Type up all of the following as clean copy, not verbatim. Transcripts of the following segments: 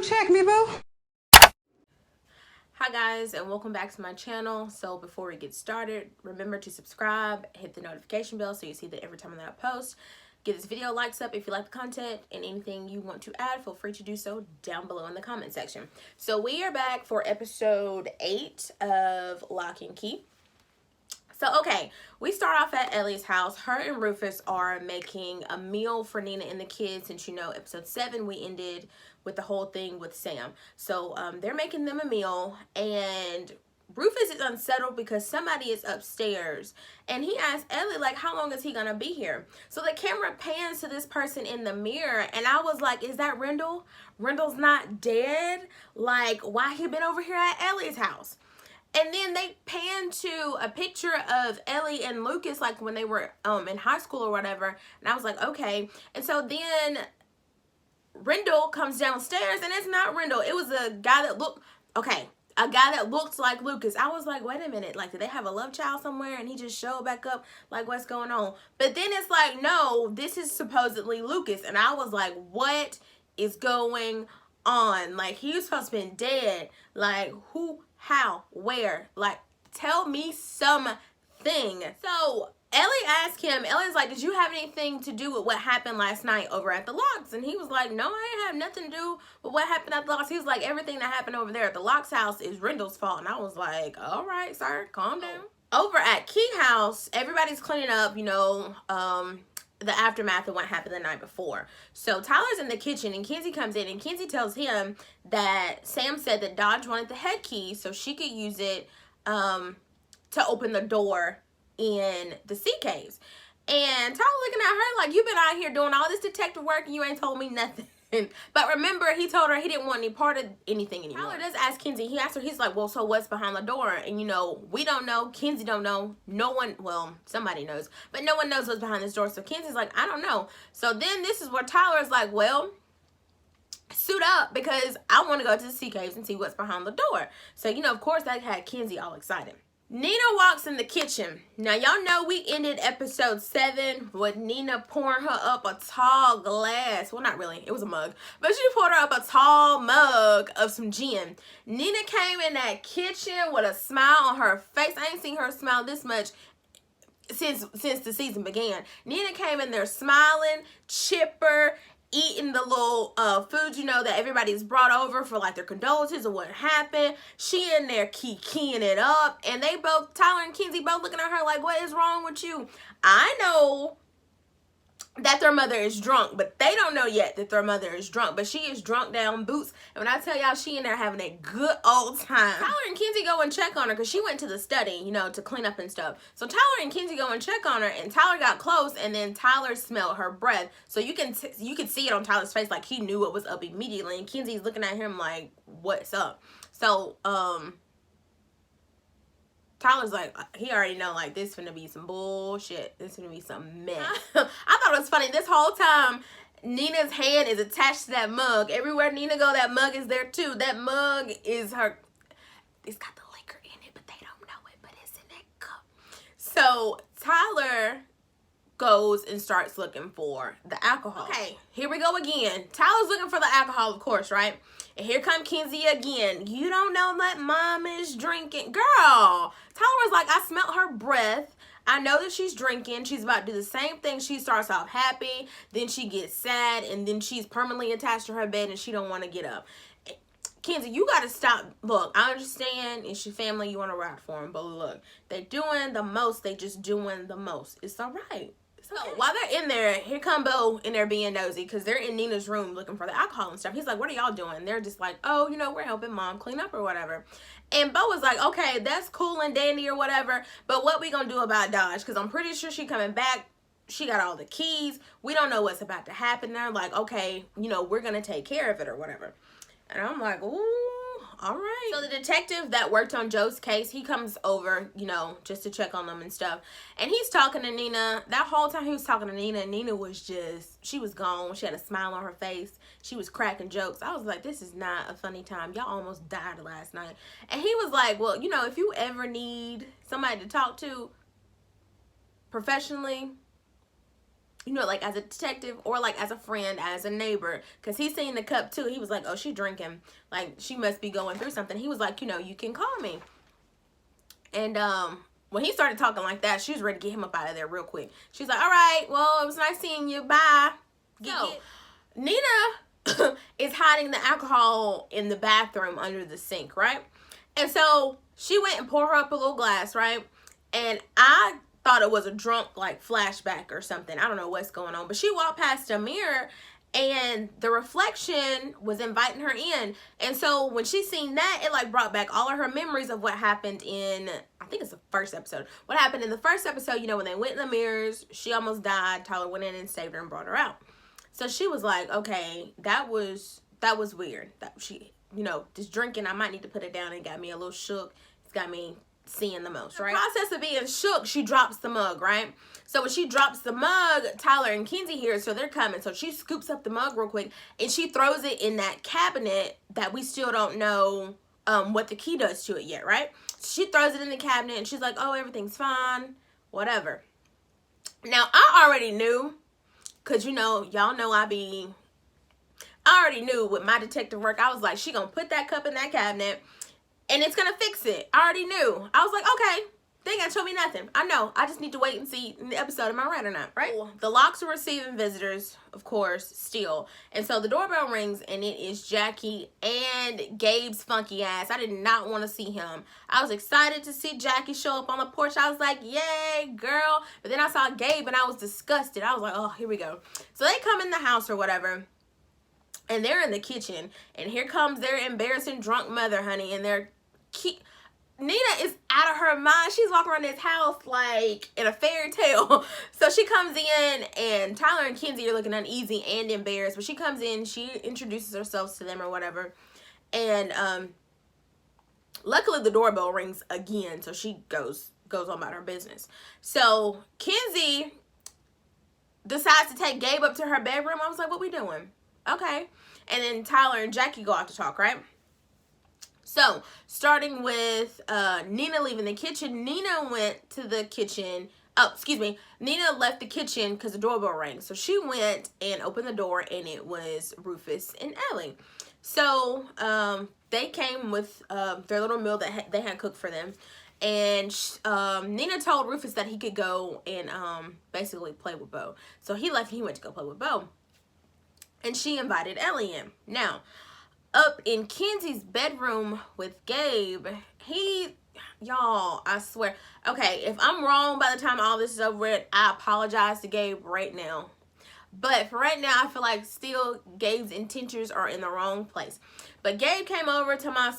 check me, boo. Hi guys, and welcome back to my channel. So before we get started, remember to subscribe, hit the notification bell so you see that every time that I post. Give this video likes up if you like the content, and anything you want to add, feel free to do so down below in the comment section. So we are back for episode 8 of Locke and Key. So, okay, we start off at Ellie's house. Her and Rufus are making a meal for Nina and the kids. Since, you know, episode 7, we ended with the whole thing with Sam. So, they're making them a meal, and Rufus is unsettled because somebody is upstairs. And he asks Ellie, like, how long is he going to be here? So, the camera pans to this person in the mirror, and I was like, is that Rendell? Rendell's not dead? Like, why he been over here at Ellie's house? And then they pan to a picture of Ellie and Lucas, like when they were in high school or whatever. And I was like, okay. And so then Rendell comes downstairs, and it's not Rendell. It was a guy that looked, okay, a guy that looked like Lucas. I was like, wait a minute. Like, did they have a love child somewhere and he just showed back up? Like, what's going on? But then it's like, no, this is supposedly Lucas. And I was like, what is going on? Like, he was supposed to be dead. Like, who? How? Where? Like, tell me something. So Ellie asked him, Ellie's like, did you have anything to do with what happened last night over at the Locks? And he was like, no, I didn't have nothing to do with what happened at the Locks. He was like, everything that happened over there at the Locks house is Rendell's fault. And I was like, all right, sir, calm down. Over at Key House, everybody's cleaning up, you know, the aftermath of what happened the night before. So Tyler's in the kitchen, and Kenzie comes in, and Kenzie tells him that Sam said that Dodge wanted the head key so she could use it to open the door in the sea caves. And Tyler looking at her like, you've been out here doing all this detective work and you ain't told me nothing. But remember, he told her he didn't want any part of anything anymore. Tyler does ask Kenzie. He asked her, he's like, well, so what's behind the door? And, you know, we don't know. Kenzie don't know. No one, well, somebody knows. But no one knows what's behind this door. So Kenzie's like, I don't know. So then this is where Tyler's like, well, suit up because I want to go to the sea caves and see what's behind the door. So, you know, of course, that had Kenzie all excited. Nina walks in the kitchen. Now, y'all know we ended episode 7 with Nina pouring her up a tall glass. Well, not really. It was a mug. But she poured her up a tall mug of some gin. Nina came in that kitchen with a smile on her face. I ain't seen her smile this much since the season began. Nina came in there smiling, chipper, eating the little food, you know, that everybody's brought over for like their condolences or what happened. She in there keying it up, and they both, Tyler and Kenzie, both looking at her like, what is wrong with you? I know that their mother is drunk, but they don't know yet that their mother is drunk. But she is drunk down boots, and when I tell y'all, she in there having a good old time. Tyler and Kenzie go and check on her because she went to the study, you know, to clean up and stuff. So Tyler and Kenzie go and check on her, and Tyler got close, and then Tyler smelled her breath. So you can see it on Tyler's face, like he knew what was up immediately, and Kenzie's looking at him like, what's up? So Tyler's like, he already know, like, this finna be some bullshit. This finna be some mess. I thought it was funny. This whole time, Nina's hand is attached to that mug. Everywhere Nina go, that mug is there too. That mug is her. It's got the liquor in it, but they don't know it, but it's in that cup. So Tyler goes and starts looking for the alcohol. Okay, here we go again. Tyler's looking for the alcohol, of course, right? And here come Kenzie again. You don't know that mom is drinking. Girl, Tyler was like, I smelled her breath. I know that she's drinking. She's about to do the same thing. She starts off happy, then she gets sad, and then she's permanently attached to her bed and she don't want to get up. Kenzie, you got to stop. Look, I understand it's your family. You want to ride for them. But look, they're doing the most. They just doing the most. It's all right. So while they're in there, here come Bo in there being nosy because they're in Nina's room looking for the alcohol and stuff. He's like, what are y'all doing? They're just like, oh, you know, we're helping mom clean up or whatever. And Bo was like, okay, that's cool and dandy or whatever, but what we gonna do about Dodge? Because I'm pretty sure she coming back. She got all the keys. We don't know what's about to happen. They're like, okay, you know, we're gonna take care of it or whatever. And I'm like, ooh, all right. So the detective that worked on Joe's case, he comes over, you know, just to check on them and stuff. And he's talking to Nina. That whole time he was talking to Nina, Nina was just, she was gone. She had a smile on her face. She was cracking jokes. I was like, this is not a funny time. Y'all almost died last night. And he was like, well, you know, if you ever need somebody to talk to professionally, you know, like as a detective or like as a friend, as a neighbor, because he seen the cup too. He was like, oh, she drinking, like she must be going through something. He was like, you know, you can call me. And when he started talking like that, she was ready to get him up out of there real quick. She's like, all right, well, it was nice seeing you, bye. So Nina is hiding the alcohol in the bathroom under the sink, right? And so she went and poured her up a little glass, right? And I thought it was a drunk like flashback or something. I don't know what's going on, but she walked past a mirror and the reflection was inviting her in. And so when she seen that, it like brought back all of her memories of what happened in, I think it's the first episode. What happened in the first episode, you know, when they went in the mirrors, she almost died. Tyler went in and saved her and brought her out. So she was like, okay, that was weird. That she, you know, just drinking, I might need to put it down. It got me a little shook. It's got me seeing the most, right? The process of being shook, she drops the mug, right? So when she drops the mug, Tyler and Kenzie hear, so they're coming. So she scoops up the mug real quick and she throws it in that cabinet that we still don't know what the key does to it yet, right? She throws it in the cabinet and she's like, oh, everything's fine, whatever. Now, I already knew, because, you know, y'all know I already knew with my detective work, I was like, she gonna put that cup in that cabinet and it's gonna fix it. I already knew. I was like, okay, they ain't gonna show me nothing. I know. I just need to wait and see in the episode, am I right or not, right? The Locks are receiving visitors, of course, still. And so the doorbell rings and it is Jackie and Gabe's funky ass. I did not want to see him. I was excited to see Jackie show up on the porch. I was like, yay, girl. But then I saw Gabe and I was disgusted. I was like, oh, here we go. So they come in the house or whatever. And they're in the kitchen. And here comes their embarrassing drunk mother, honey. And they're... Nina is out of her mind. She's walking around this house like in a fairy tale. So she comes in and Tyler and Kenzie are looking uneasy and embarrassed. But she comes in, she introduces herself to them or whatever. And luckily the doorbell rings again. So she goes on about her business. So Kenzie decides to take Gabe up to her bedroom. I was like, what we doing? Okay. And then Tyler and Jackie go out to talk, right? So, starting with Nina leaving the kitchen, Nina went to the kitchen. Oh, excuse me. Nina left the kitchen because the doorbell rang. So, she went and opened the door, and it was Rufus and Ellie. So, they came with their little meal that they had cooked for them. And Nina told Rufus that he could go and basically play with Bo. So, he left and he went to go play with Bo. And she invited Ellie in. Now, up in Kenzie's bedroom with Gabe, y'all, I swear. Okay, if I'm wrong by the time all this is over with, I apologize to Gabe right now. But for right now, I feel like still Gabe's intentions are in the wrong place. But Gabe came over to my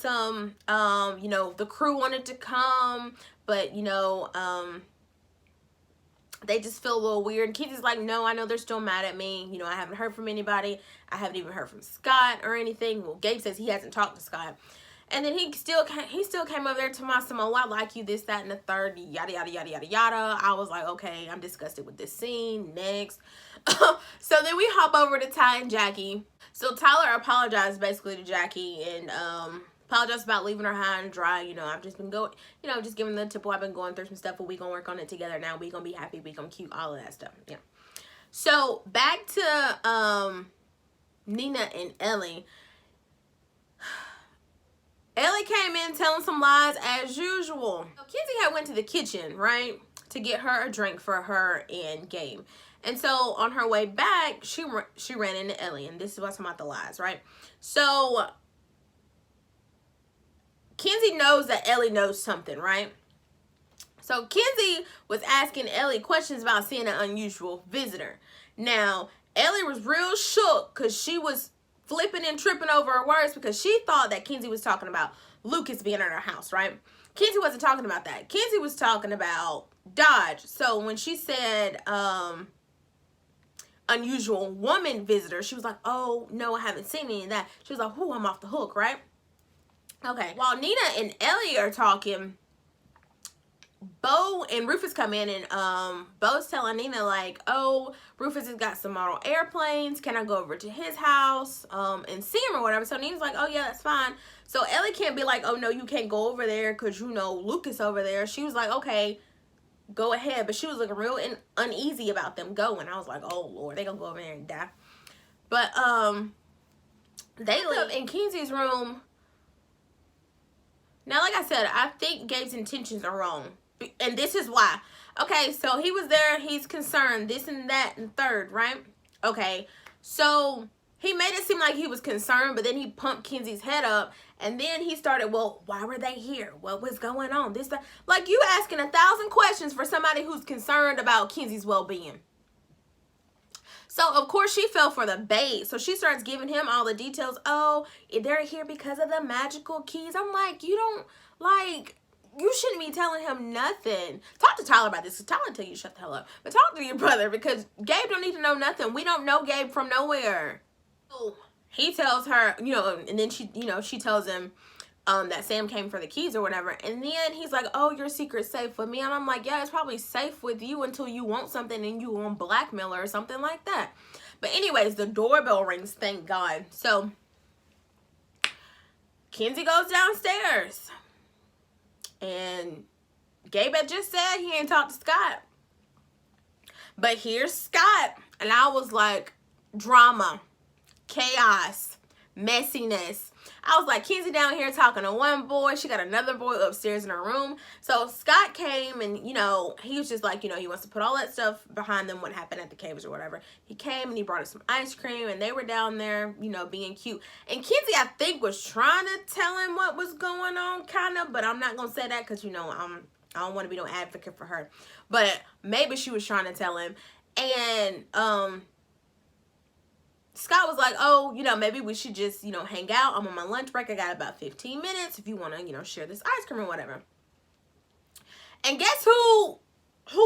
you know, the crew wanted to come, but, you know, they just feel a little weird. And Kenzie's like, no, I know they're still mad at me. You know, I haven't heard from anybody. I haven't even heard from Scott or anything. Well, Gabe says he hasn't talked to Scott. And then he still came over there to my oh, I like you, this, that, and the third, yada, yada, yada, yada, yada. I was like, okay, I'm disgusted with this scene. Next. So then we hop over to Ty and Jackie. So Tyler apologized basically to Jackie and apologized about leaving her high and dry. You know, I've just been going, you know, just giving the tip. I've been going through some stuff, but we gonna work on it together now. We gonna be happy. We gonna cute, all of that stuff. Yeah. So back to Nina and Ellie. Ellie came in telling some lies as usual. So Kenzie had went to the kitchen, right, to get her a drink for her and Gabe. And so on her way back, she ran into Ellie, and this is what's about the lies, right? So Kenzie knows that Ellie knows something, right? So Kenzie was asking Ellie questions about seeing an unusual visitor. Now, Ellie was real shook because she was flipping and tripping over her words because she thought that Kenzie was talking about Lucas being in her house, right? Kenzie wasn't talking about that. Kenzie was talking about Dodge. So when she said unusual woman visitor, she was like, oh, no, I haven't seen any of that. She was like, oh, I'm off the hook, right? Okay. While Nina and Ellie are talking, Bo and Rufus come in and Bo's telling Nina like, oh, Rufus has got some model airplanes. Can I go over to his house and see him or whatever? So Nina's like, oh yeah, that's fine. So Ellie can't be like, oh no, you can't go over there because you know Lucas over there. She was like, okay, go ahead, but she was looking real uneasy about them going. I was like, oh Lord, they gonna go over there and die. But they live in Kenzie's room. Now, like I said, I think Gabe's intentions are wrong, and this is why. Okay, so he was there, he's concerned, this and that and third, right? Okay, so he made it seem like he was concerned, but then he pumped Kenzie's head up, and then he started, well, why were they here? What was going on? This, that. Like, you asking 1,000 questions for somebody who's concerned about Kenzie's well-being. So, of course, she fell for the bait. So, she starts giving him all the details. Oh, they're here because of the magical keys. I'm like, you don't, like, you shouldn't be telling him nothing. Talk to Tyler about this. Tyler tell you shut the hell up. But talk to your brother, because Gabe don't need to know nothing. We don't know Gabe from nowhere. So, he tells her, you know, and then she, you know, she tells him that Sam came for the keys or whatever. And then he's like, oh, your secret's safe with me. And I'm like, yeah, it's probably safe with you until you want something and you want blackmail or something like that. But anyways, the doorbell rings, thank God. So Kenzie goes downstairs. And Gabe had just said he ain't talked to Scott. But here's Scott. And I was like, drama, chaos, messiness. I was like, Kenzie down here talking to one boy. She got another boy upstairs in her room. So Scott came and, you know, he was just like, you know, he wants to put all that stuff behind them, what happened at the caves or whatever. He came and he brought us some ice cream and they were down there, you know, being cute. And Kenzie, I think, was trying to tell him what was going on, kind of. But I'm not going to say that because, you know, I don't want to be no advocate for her. But maybe she was trying to tell him. And, Scott was like, oh, you know, maybe we should just, you know, hang out. I'm on my lunch break. I got about 15 minutes if you want to, you know, share this ice cream or whatever. And guess who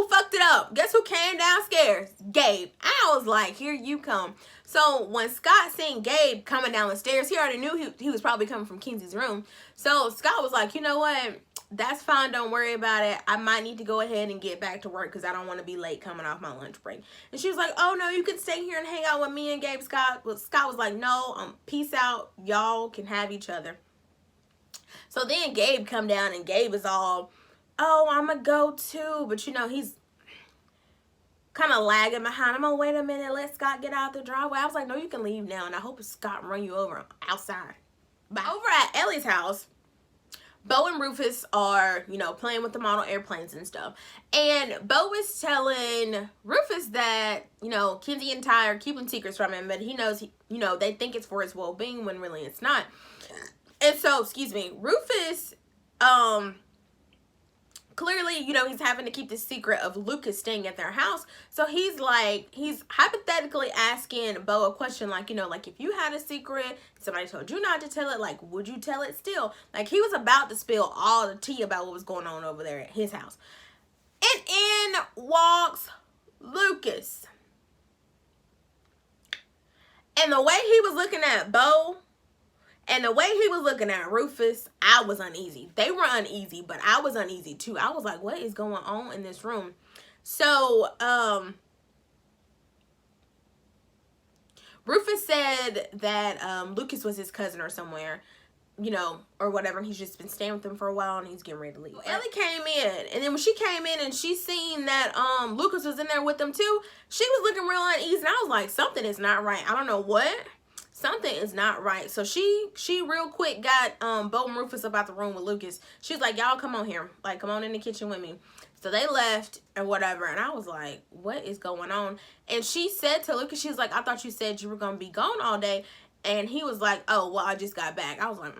fucked it up? Guess who came downstairs? Gabe. I was like, here you come. So when Scott seen Gabe coming down the stairs, he already knew he was probably coming from Kenzie's room. So Scott was like, you know what? That's fine. Don't worry about it. I might need to go ahead and get back to work because I don't want to be late coming off my lunch break. And she was like, oh, no, you can stay here and hang out with me and Gabe. Scott was like, no, peace out. Y'all can have each other. So then Gabe come down and Gabe is all, oh, I'm going to go too. But, you know, he's kind of lagging behind. I'm going to wait a minute. Let Scott get out the driveway. I was like, no, you can leave now. And I hope Scott run you over outside. But over at Ellie's house, Bo and Rufus are, you know, playing with the model airplanes and stuff. And Bo is telling Rufus that, you know, Kenzie and Ty are keeping secrets from him. But he knows, you know, they think it's for his well-being when really it's not. And so, excuse me, Rufus, clearly, you know, he's having to keep the secret of Lucas staying at their house. So he's like, he's hypothetically asking Bo a question like, you know, like if you had a secret, somebody told you not to tell it, like, would you tell it still? Like he was about to spill all the tea about what was going on over there at his house. And in walks Lucas. And the way he was looking at Bo, and the way he was looking at Rufus, I was uneasy. They were uneasy, but I was uneasy too. I was like, what is going on in this room? So, Rufus said that Lucas was his cousin or somewhere, you know, or whatever. And he's just been staying with him for a while and he's getting ready to leave. Well, Ellie came in, and then when she came in and she seen that Lucas was in there with them too, she was looking real uneasy. And I was like, something is not right. I don't know what. Something is not right. So she real quick got Bo and Rufus up out the room with Lucas. She was like, y'all come on here. Like, come on in the kitchen with me. So they left and whatever. And I was like, what is going on? And she said to Lucas, she was like, I thought you said you were going to be gone all day. And he was like, oh, well, I just got back. I was like,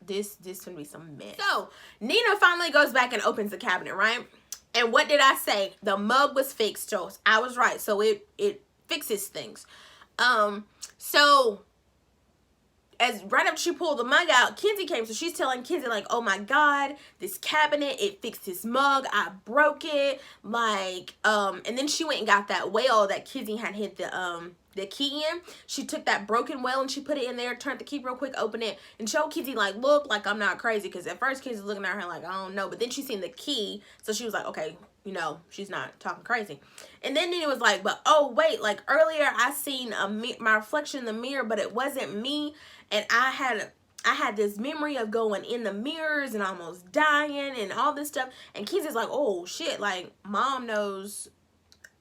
this gonna be some mess. So Nina finally goes back and opens the cabinet, right? And what did I say? The mug was fixed, so I was right. So it fixes things. So as right after she pulled the mug out, Kenzie came. So she's telling Kenzie like, oh my God, this cabinet, it fixed this mug. I broke it. Like, and then she went and got that whale that Kenzie had hit the key in. She took that broken whale and she put it in there, turned the key real quick, opened it, and showed Kenzie like, look, like I'm not crazy. Because at first Kenzie's looking at her like, I don't know. But then she seen the key. So she was like, okay, you know, she's not talking crazy. And then it was like, but oh wait, like earlier I seen my reflection in the mirror, but it wasn't me. And I had I had this memory of going in the mirrors and almost dying and all this stuff. And Kenzie's like, oh shit, like mom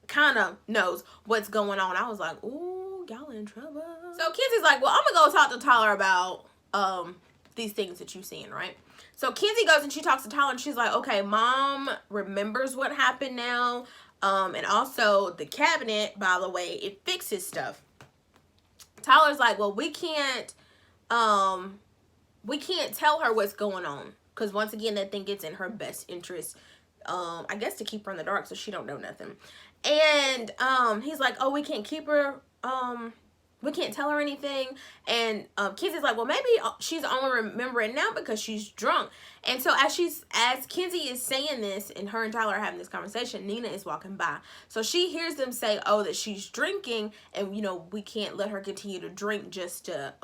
kind of knows what's going on. I was like, ooh, y'all in trouble. So Kenzie's like, well, I'm gonna go talk to Tyler about these things that you've seen, right? So Kenzie goes and she talks to Tyler and she's like, okay, mom remembers what happened now. And also the cabinet, by the way, it fixes stuff. Tyler's like, well, we can't tell her what's going on. Because once again, they think it's in her best interest, I guess, to keep her in the dark so she don't know nothing. And he's like, oh, we can't keep her, we can't tell her anything. And Kenzie's like, well, maybe she's only remembering now because she's drunk. And so as Kenzie is saying this and her and Tyler are having this conversation, Nina is walking by. So she hears them say, oh, that she's drinking and, you know, we can't let her continue to drink just to,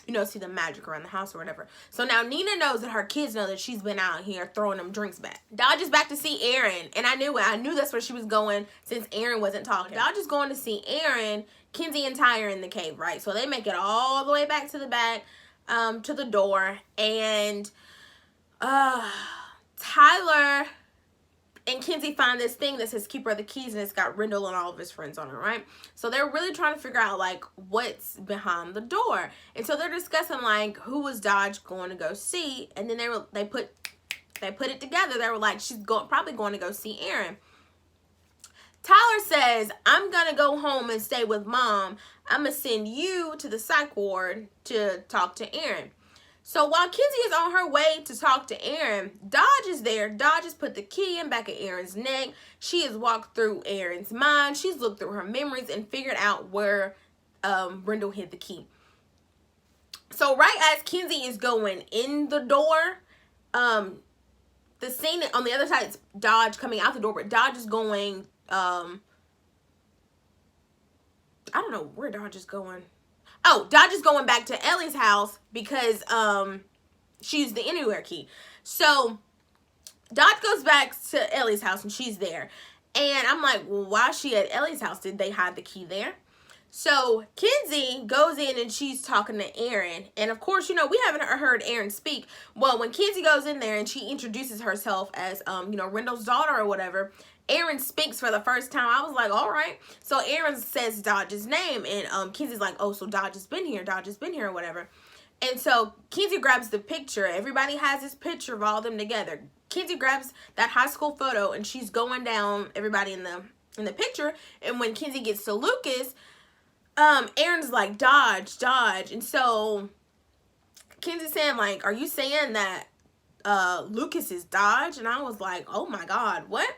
you know, see the magic around the house or whatever. So now Nina knows that her kids know that she's been out here throwing them drinks back. Dodge is back to see Aaron. And I knew it. I knew that's where she was going since Aaron wasn't talking. Dodge is going to see Aaron. Kenzie and Ty are in the cave, right? So they make it all the way back to the back, to the door. And Tyler and Kenzie find this thing that says keep her the keys, and it's got Rendell and all of his friends on it, right? So they're really trying to figure out like what's behind the door. And so they're discussing like who was Dodge going to go see, and then they put it together. They were like, she's probably going to go see Aaron. Tyler says, I'm going to go home and stay with mom. I'm going to send you to the psych ward to talk to Aaron. So while Kenzie is on her way to talk to Aaron, Dodge is there. Dodge has put the key in back of Aaron's neck. She has walked through Aaron's mind. She's looked through her memories and figured out where Rendell hid the key. So right as Kenzie is going in the door, the scene on the other side is Dodge coming out the door, but Dodge is going, I don't know where Dodge is going. Oh, Dodge is going back to Ellie's house because she used the anywhere key. So Dodge goes back to Ellie's house and she's there. And I'm like, well, why is she at Ellie's house? Did they hide the key there? So Kenzie goes in and she's talking to Aaron. And of course, you know, we haven't heard Aaron speak. Well, when Kenzie goes in there and she introduces herself as, you know, Rendell's daughter or whatever, Aaron speaks for the first time. I was like, all right. So Aaron says Dodge's name. And Kenzie's like, oh, so Dodge has been here. Dodge has been here or whatever. And so Kenzie grabs the picture. Everybody has this picture of all of them together. Kenzie grabs that high school photo and she's going down everybody in the picture. And when Kenzie gets to Lucas, Aaron's like, Dodge. And so Kenzie's saying, like, are you saying that Lucas is Dodge? And I was like, oh my God, what?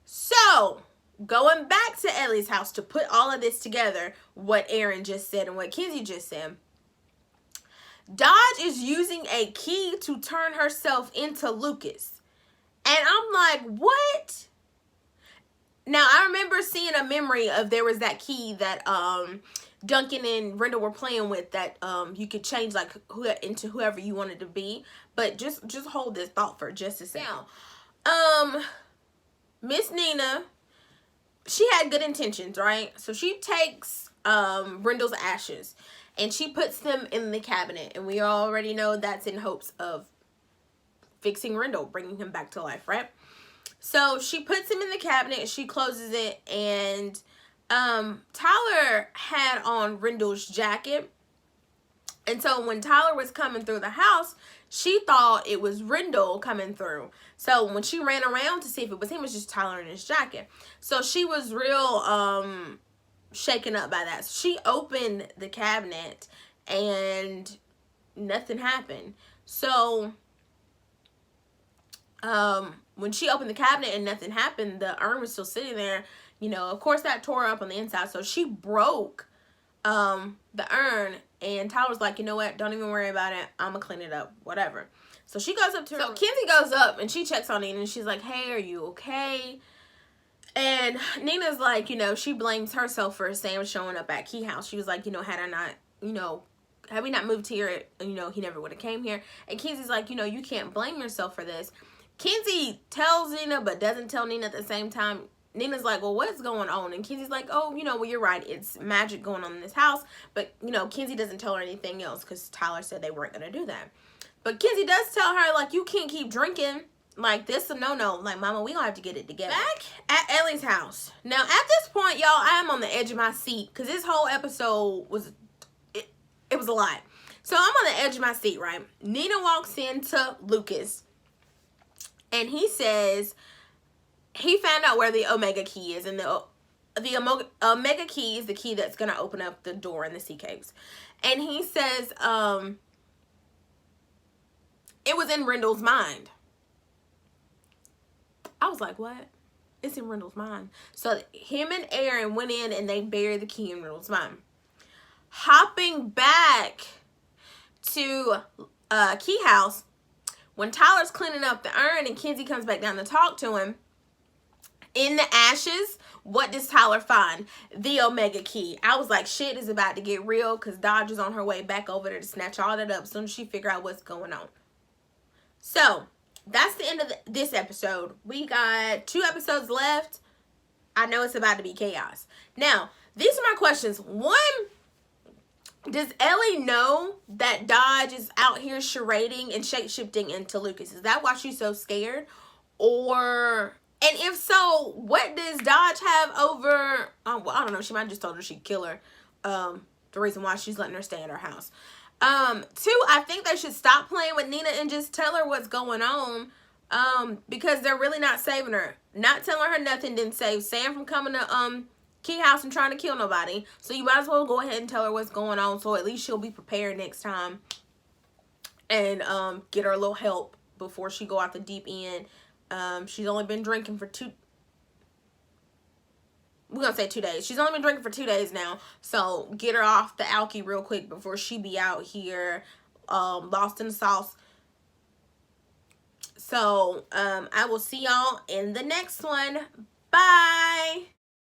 So going back to Ellie's house to put all of this together, what Aaron just said and what Kenzie just said, Dodge is using a key to turn herself into Lucas. And I'm like, what? Now, I remember seeing a memory of there was that key that Duncan and Rendell were playing with that you could change like into whoever you wanted to be. But just hold this thought for just a second. Now, Miss Nina, she had good intentions, right? So she takes Rendell's ashes and she puts them in the cabinet. And we already know that's in hopes of fixing Rendell, bringing him back to life, right? So she puts him in the cabinet, she closes it, and Tyler had on Rendell's jacket. And so when Tyler was coming through the house, she thought it was Rendell coming through. So when she ran around to see if it was him, it was just Tyler in his jacket. So she was real shaken up by that. So she opened the cabinet and nothing happened. So when she opened the cabinet and nothing happened, the urn was still sitting there. You know, of course that tore up on the inside. So she broke the urn, and Tyler's like, you know what? Don't even worry about it. I'm gonna clean it up, whatever. So she goes up to her. So Kenzie goes up and she checks on Nina and she's like, hey, are you okay? And Nina's like, you know, she blames herself for Sam showing up at Key House. She was like, you know, had we not moved here, you know, he never would have came here. And Kenzie's like, you know, you can't blame yourself for this. Kenzie tells Nina but doesn't tell Nina at the same time. Nina's like, well, what's going on? And Kenzie's like, oh, you know, well, you're right. It's magic going on in this house. But, you know, Kenzie doesn't tell her anything else because Tyler said they weren't going to do that. But Kenzie does tell her, like, you can't keep drinking. Like, this a no-no. Like, Mama, we gonna have to get it together. Back at Ellie's house. Now, at this point, y'all, I am on the edge of my seat because this whole episode was, it was a lot. So, I'm on the edge of my seat, right? Nina walks into Lucas. And he says he found out where the Omega key is. And the Omega key is the key that's going to open up the door in the sea caves. And he says it was in Rendell's mind. I was like, what? It's in Rendell's mind. So him and Aaron went in and they buried the key in Rendell's mind. Hopping back to Key House, when Tyler's cleaning up the urn and Kenzie comes back down to talk to him, in the ashes, what does Tyler find? The Omega key. I was like, shit is about to get real because Dodge is on her way back over there to snatch all that up as soon as she figure out what's going on. So, that's the end of this episode. We got 2 episodes left. I know it's about to be chaos. Now, these are my questions. One, does Ellie know that Dodge is out here charading and shape-shifting into Lucas? Is that why she's so scared? Or, and if so, what does Dodge have over, well, I don't know, she might have just told her she'd kill her. The reason why she's letting her stay at her house. 2, I think they should stop playing with Nina and just tell her what's going on. Because they're really not saving her. Not telling her nothing didn't save Sam from coming to, Key House and trying to kill nobody. So you might as well go ahead and tell her what's going on so at least she'll be prepared next time. And get her a little help before she go out the deep end. She's only been drinking for 2 days. She's only been drinking for 2 days now. So get her off the alky real quick before she be out here lost in the sauce. So I will see y'all in the next one. Bye.